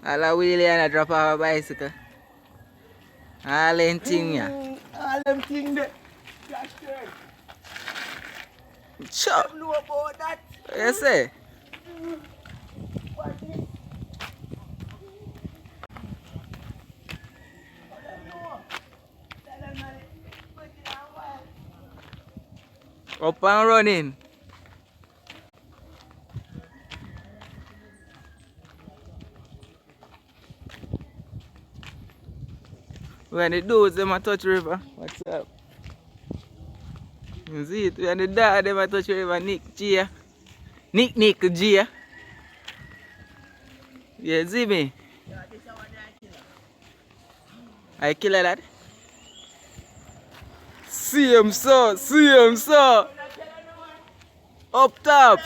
All a wheelie and a drop off a bicycle. All them thing, yeah. All them things there. Gosh, girl. Sure. Them know about that. What you say? What is? Them know. Tell them that it's put in a while. Up and running. When the dudes them a touch river, what's up? You see it? When the dad them a touch river, Nick Gia. Nick Gia. You see me? Yeah, this is what I kill. I kill a lad. See him so. Up top.